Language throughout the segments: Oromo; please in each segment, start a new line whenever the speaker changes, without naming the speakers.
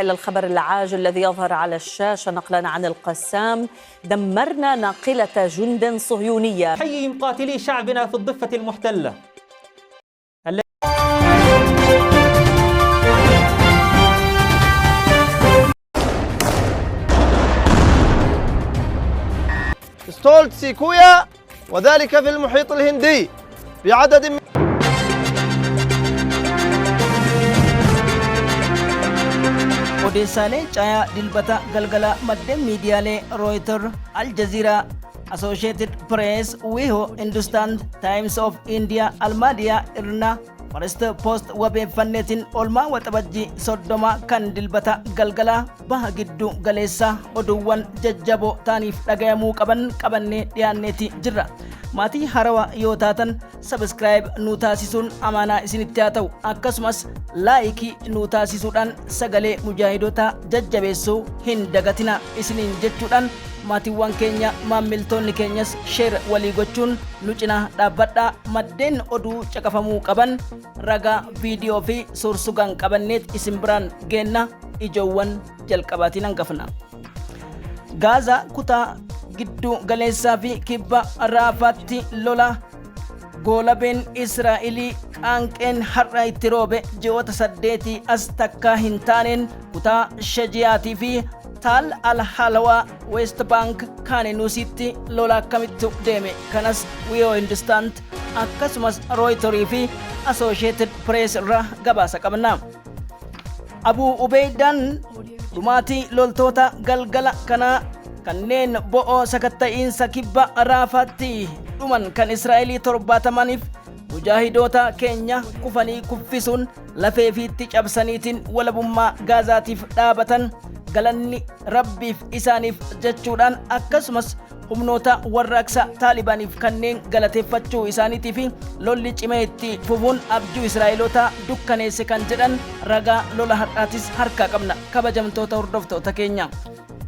إلى الخبر العاجل الذي يظهر على الشاشة نقلا عن القسام. دمرنا ناقلة جند صهيونية.
حيي مقاتلي شعبنا في الضفة المحتلة.
اسطول سيكويا وذلك في المحيط الهندي بعدد من
odeessaalee caayaa dilbata galgala maddeen miidiyaalee rooyiter aljaziiraa associated press wiho hindustan times of india almaadiyaa irna First Post wabeeffanneetiin oolmaa waxabajjii 30 kan dilbata galgala baha giddu galeessa oduuwwan jajjaboo taaniif dhagayamuu qabannee dhiyaanneeti jirra. Maatii harawa yoo taatan subscribe nu taasisuun amaanaa isinitti haa ta'u, akkasumas laayikii nu taasisuudhaan sagalee mujaahidoota jajjabeessuu hin dagatina isiniin jechuudhaan maatiiwwan keenya maammiltoonni keenyas sheer walii gochuun nu cinaa dhaabbadhaa. Maddeen oduu caqafamuu qaban ragaa viidiyoo fi suursugaan qabanneet isin biraan geenna. Ijoowwan jalqabaatiin hangafna. Gaazaa kutaa giddu galeessaa fi kibba raafaatti lola goolabeen Israa'elii qaanqeen har'a itti roobe ji'oota 8 as takka hin taaneen kutaa Shajiyaatii fi Tal al-Halwa West Bank Kaanenuusitti lola akkamitti deeme kanas Wiyo Hindustan akkasumas Reuters fi Associated Press irraa gabaasa qabna. Abu Ubaydaan dhumaatii loltoota galgala kanaa kanneen bo'oo sakatta'iinsa kibba raafaatti dhuman kan Israa'elii 70 mujaahidoota keenya kufanii kuffisuun lafee fiitti cabsaniitiin walabummaa Gaazaatiif dhaabatan galanni rabbiif isaaniif jechuudhaan akkasumas humnoota warraaqsa taalibaaniif kanneen galateeffachuu isaaniitiif lolli cimee itti fufuun abjuu Israa'eloota dukkaneesse kan jedhan ragaa lola har'aatis harkaa qabna. Kabajamtoota hordoftoota keenya,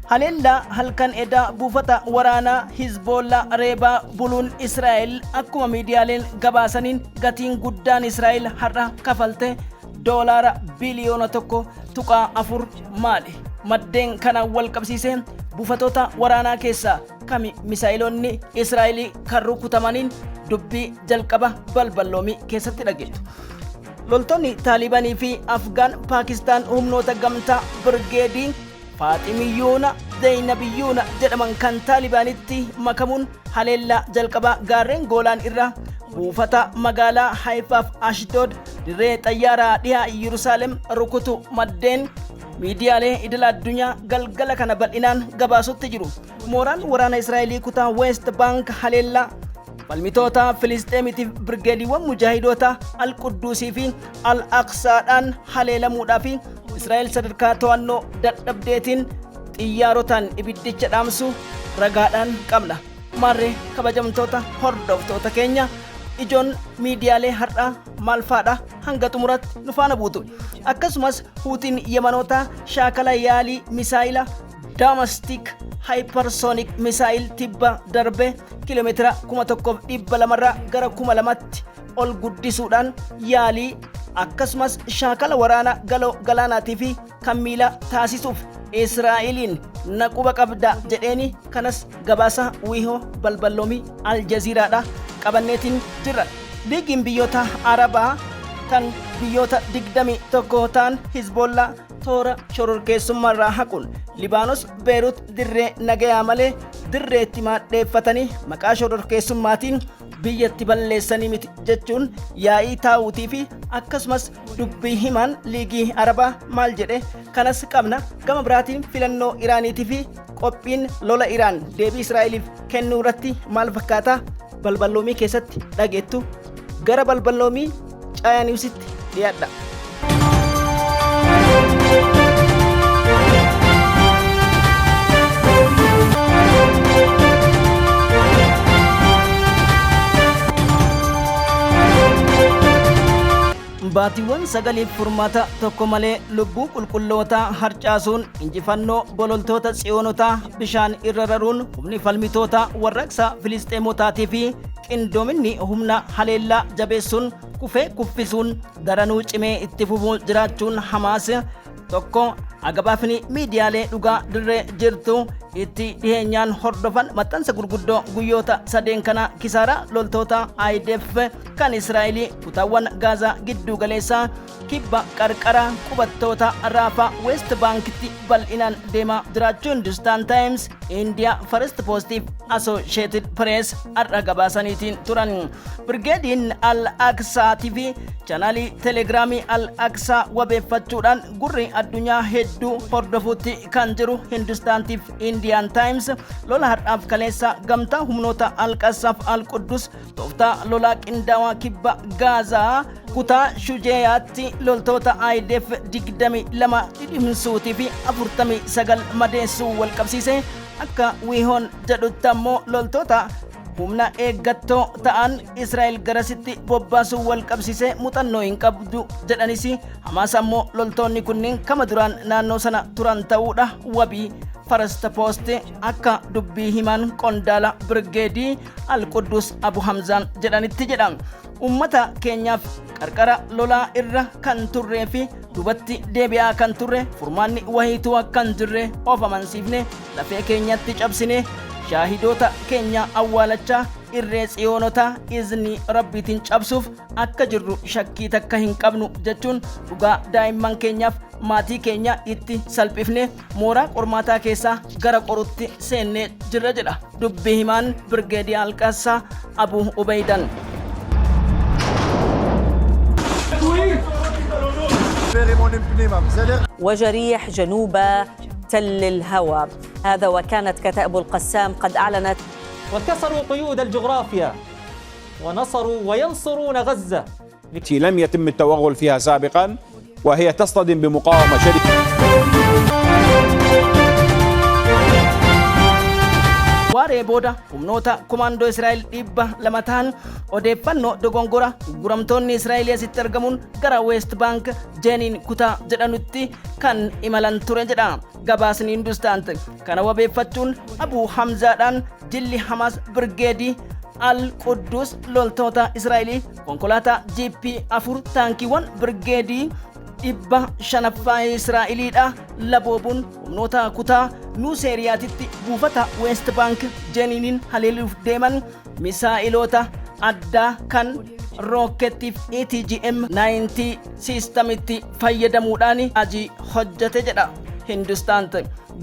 haleellaa halkan edaa buufata waraanaa Hizbollaa reebaa buluun Israa'el akkuma miidiyaaleen gabaasaniin gatiin guddaan Israa'el har'a kafalte doolaara biliyoona 1.4 maali? Maddeen kana wal qabsiisee buufatoota waraanaa keessaa kami misaa'ilonni Israa'elii kan rukutamaniin dubbii jalqaba balballoomii keessatti dhageettu. Loltoonni Taalibaanii fi Afgaan Paakistaan humnoota gamtaa Birgeedii Faaximiyyuuna Zeynabiyyuuna jedhaman kan Taalibaanitti makamuun haleellaa jalqabaa gaarreen Goolaan irraa buufata magaalaa Haifaaf Ashdod dirree xayyaaraa dhihaa Yerusaalem rukutu maddeen miidiyaalee idil addunyaa galgala kana bal'inaan gabaasutti jiru. Mooraan waraana Israa'elii kutaa West Bank haleellaa falmitoota Filisxeemitiif birgeediiwwan mujaahidoota Al-Qudduusii fi Al-Aqsaadhaan haleelamuudhaaf Israa'el sadarkaa to'annoo dadhabdeetiin xiyyaarotaan ibiddicha dhaamsu ragaadhaan qabna. Maarree kabajamtoota hordoftoota keenya, ijoon miidiyaalee har'aa maal faadha? Hanga xumuratti nu faana buutu. Akkasumas Huutiin Yemanoota shaakala yaalii misaayila Domestic Hypersonic Missile tibba darbe kiiloomeetira 1,200 irraa gara 2,000tti ol guddisuudhaan yaalii akkasumas shaakala waraana galaanaatii fi kan miila taasisuuf Israa'eliin naquba qabda jedheeni kanas gabaasa Wiho balballoomii Aljaziiraadha qabanneetiin jirra. Liigiin biyyoota Arabaa kan biyyoota 21 ta'an Hizbollaa toora shororkeessummaarraa haquun Libaanos Beerut dirree nagayaa malee dirreetti maadheeffatanii maqaa shororkeessummaatiin biyyatti balleessanii miti jechuun yaa'ii taa'uutii fi akkasumas dubbii himaan liigii Arabaa maal jedhe kanas qabna. Gama biraatiin filannoo Iraaniitii fi qophiin lola Iraan deebii Israa'eliif kennuu irratti maal fakkaata? Balballoomii keessatti dhageettu. Gara balballoomii Caayaa Niwusitti dhiyaadha. Baatiiwwan sagaliif furmaata tokko malee lubbuu qulqulloota harcaasuun injifannoo bololtoota tsiyoonota bishaan irra raruun humni falmitoota warraaqsa Filisxeemotaatii fi qindoominni humna haleellaa jabeessuun kufee kuffisuun daranuu cimee itti fufuu jiraachuun Hamaas tokko agabaafni miidiyaalee dhugaa dirree jirtu itti dhiheenyaan hordofan maxxansa gurguddoo guyyoota sadeen kana kisaaraa loltoota IDF kan Israa'elii kutaawwan Gaazaa gidduu galeessaa kibba qarqara qubattoota Raafaa West Banktti bal'inaan deemaa jiraachuu Hindustan Times, India First Post fi Associated Press har'a gabaasaniitiin turan. Birgeediin Al-Aqsaa TV chaanaalii Telegiraamii Al-Aqsaa wabeeffachuudhaan gurri addunyaa hedduu hordofuutti kan jiru Hindustan TV Indian Times lola har'aaf kaleessa gamtaa humnoota Al-Qassaaf Al-Quddus tooftaa lolaa qindaawaa kibba Gaazaa kutaa Shujeeyaatti loltoota IDF 22 dhidhimsuutii fi 49 madeessuu wal qabsiise. Akka wiihoon jedhutti ammoo loltoota humna eeggattoo ta'an Israa'el garasitti bobbaasuu wal qabsiise muuxannoo hin qabdu jedhanis Hamaas ammoo loltoonni kunniin kama duraan naannoo sana turan ta'uudha wabii First Post akka dubbii himan qondaala Birgeedii Al-Quddus Abu Hamzaan jedhanitti jedha. Ummata keenyaaf qarqara lolaa irra kan turree fi dubatti deebi'aa kan turre furmaanni wahiituu akkan jirre of amansiifne lafee keenyatti cabsine shaahidoota keenya awwaalachaa irree tsiyoonota izni rabbiitiin cabsuuf akka jirru shakkii takka hin qabnu jechuun dhugaa daa'imman keenyaaf maatii keenya itti salphifne mooraa qormaataa keessaa gara qorutti seennee jirra jedha dubbii himaan Birgeedii Al-Qassaa Abu Ubeydan.
وجريح جنوب تل الهوى. هذا وكانت كتائب القسام قد أعلنت
وكسروا قيود الجغرافيا ونصروا وينصرون غزة
التي لم يتم التوغل فيها سابقا وهي تصطدم بمقاومة شديدة.
Waaree booda humnoota kumaandoo Israa'el 200 odeeffannoo dogongora guramtoonni Israa'el asitti argamuun gara West Bank Jenin kutaa jedhanutti kan imalan ture jedha gabaasni Hindustan. Kana wabeeffachuun Abu Hamzaadhaan jilli Hamaas Birgeedii Al-Quddus loltoota Israa'el konkolaataa Jeep 4 taankiiwwan Birgeedii 500 Israa'eliidha laboobuun humnoota kutaa Nuseeriyaatitti buufata West Bank Jeniniin haleeluuf deeman misaa'iloota addaa kan rookkettiif ATGM-90 siistamitti fayyadamuudhaan hojii hojjete jedha Hindustan.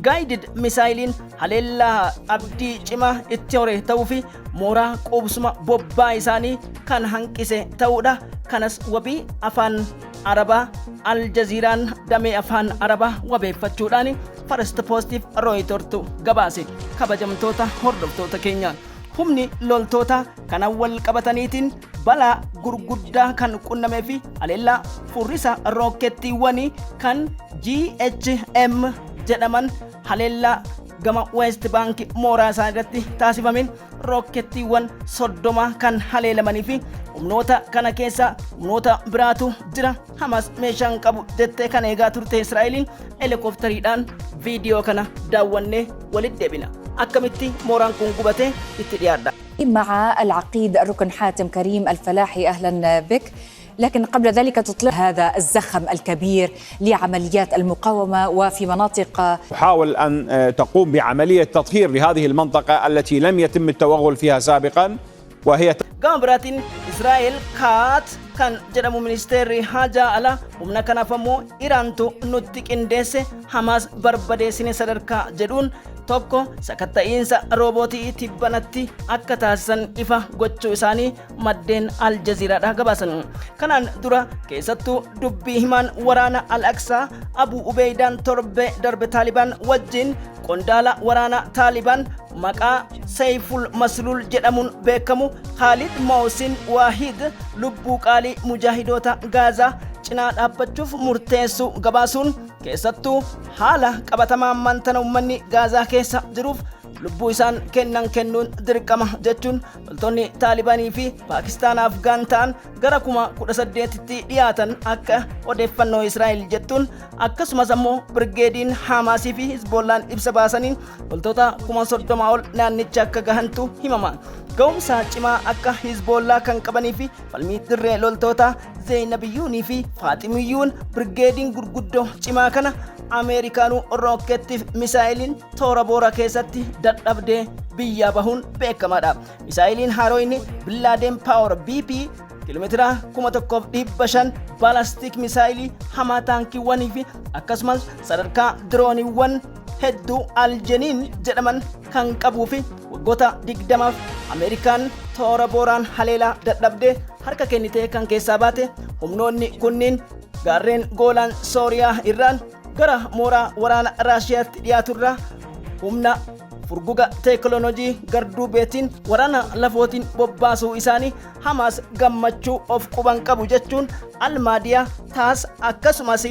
Guided misaayiliin haleellaa abdii cimaa itti hore ta'uu fi mooraa qubsuma bobbaa isaanii kan hanqise ta'uudha. Kanas wabii afaan Arabaa Al-Jazeeraan damee afaan Arabaa wabeeffachuudhaan First Postiif Reuters gabaase. Kabajamtoota hordoftoota keenya humni loltoota kana wal qabataniitiin balaa gurguddaa kan qunnamee fi haleellaa furrisa rookettiiwwanii kan GHM jedhaman haleellaa gama West Bank mooraa isaa irratti taasifameen rookettiiwwan 30 kan haleelamanii fi humnoota kana keessa humnoota biraatu jira. Hamaas meeshaan qabu jettee kan eegaa turte Israa'eliin helikooftariidhaan viidiyoo kana daawwannee walitti deebina. akkamitti mooraan kun gubate itti dhiyaadha.
مع العقيد الركن حاتم كريم الفلاحي أهلا بك. لكن قبل ذلك تطلق هذا الزخم الكبير لعمليات المقاومة وفي مناطق
تحاول أن تقوم بعملية تطهير لهذه المنطقة التي لم يتم التوغل فيها سابقا وهي
Gambratin Israel Kat kan jedhamu ministeerri haja ala humna kanaaf ammoo Iraantu nutti qindeesse Hamas barbadeessine sadarkaa jedhuun tokko sakatta'iinsa roobootii tibbanatti akka taasisan ifa gochuu isaanii maddeen Al Jazeeraadha gabaasan. Kanaan dura keessattuu dubbii himaan waraana Al-Aqsaa Abu Ubeydaan torbe darbe Taliban wajjin qondaala waraana Taliban maqaa Sayful Maslul jedhamuun beekamu Khalid Mawsin Wahid lubbuu qaalii mujaahidoota Gaazaa cinaa dhaabbachuuf murteessu gabaasuun keessattuu haala qabatamaa mantana uummanni Gaazaa keessa jiruuf lubbuu isaan kennuun dirqama jechuun loltoonni Taalibanii fi Paakistaan Afgaan ta'an gara 18tti dhiyaatan akka odeeffannoo Israa'el jettuun akkasumas ammoo Birgeediin Hamaasii fi Hizbollaan ibsa baasaniin loltoota 30 ol naannicha akka gahantu himama. ga'umsa cimaa akka Hizbollaa kan qabanii fi falmii dirree loltoota Zeenabiyuunii fi Faaximiyyuun birgeediin gurguddoo cimaa kana Ameerikaanuu rookkettiif misaa'iliin toora boora keessatti dadhabdee biyyaa bahuun beekamaadha. Misaa'iliin haarooyni Billaaden Paawer BP kiiloomeetira 1,500 baalastik misaayilii hamaa taankiiwwanii fi akkasumas sadarkaa dirooniiwwan hedduu aljeniin jedhaman kan qabuu fi waggoota 20f Ameerikaan toora booraan haleelaa dadhabdee harka kennitee kan keessaa baate humnoonni kunniin gaarreen Goolaan Sooriyaa irraan gara mooraa waraana Raashiyaatti dhiyaaturraa humna furguga teeknoloojii garduu beetiin waraana lafootiin bobbaasuu isaanii Hamaas gammachuu of quban qabu jechuun Almaadiyaa taas akkasumas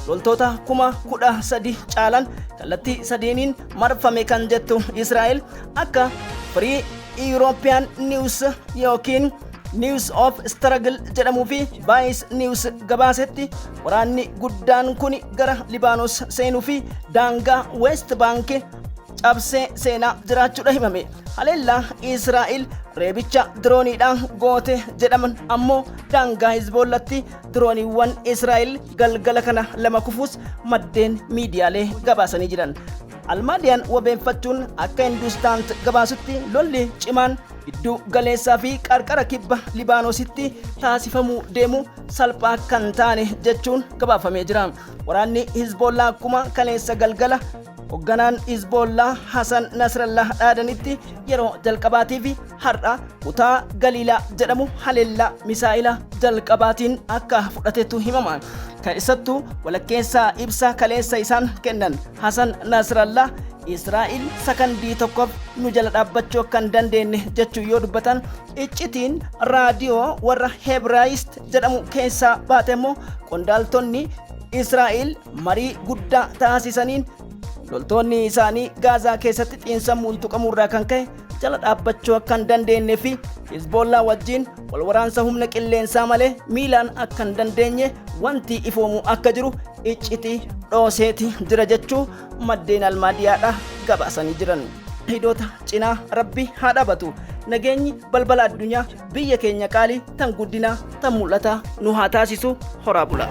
loltoota 13,000 caalan kallattii sadiiniin marfame kan jettu Israa'el akka Free European News yookiin News of Struggle jedhamuu fi Vice News gabaasetti waraanni guddaan kun gara Libaanos seenuu fi daangaa West Bank cabsee seenaa jiraachuudha himame. Haleellaa Israa'el reebicha dirooniidhaan goote jedhaman ammoo daangaa Hizbollatti dirooniiwwan Israa'el galgala kana lama kufuus maddeen miidiyaalee gabaasanii jiran. Almaadiyaan wabeeffachuun akka Hindustaant gabaasutti lolli cimaan iddoo galeessaa fi qarqara kibba Libaanositti taasifamuu deemu salphaa kan taane jechuun gabaafamee jira. Waraanni Hizbollaa akkuma kaleessa galgala hoogganaan Hizbollaa Hasan Nasrallah dhaadanitti yeroo jalqabaatii fi har'a kutaa Galiilaa jedhamu haleellaa misaa'ila jalqabaatiin akka fudhatetu himama. Keessattuu walakkeessaa ibsa kaleessa isaan kennan Hasan Nasrallah Israa'el sakandii tokkoof nu jala dhaabbachuu kan dandeenye jechuu yoo dubbatan iccitiin raadiyoo warra Hebraayist jedhamu keessaa baate immoo qondaaltonni Israa'el marii guddaa taasisaniin loltoonni isaanii Gaazaa keessatti xiinsammuun tuqamurraa kan ka'e jala dhaabbachuu kan dandeenye fi Hizbollaa wajjin wal waraansa humna qilleensaa malee miilaan akka hin dandeenye wanti ifoomu akka jiru iccitii dhooseeti jira jechuu maddeen Almaadiyaadha gabaasanii jiran. Hidhoota cinaa Rabbi haa dhaabatu. Nageenyi balbala addunyaa biyya keenya qaalii tan guddinaa tan mul'ata nu haa taasisu. Horaa bula.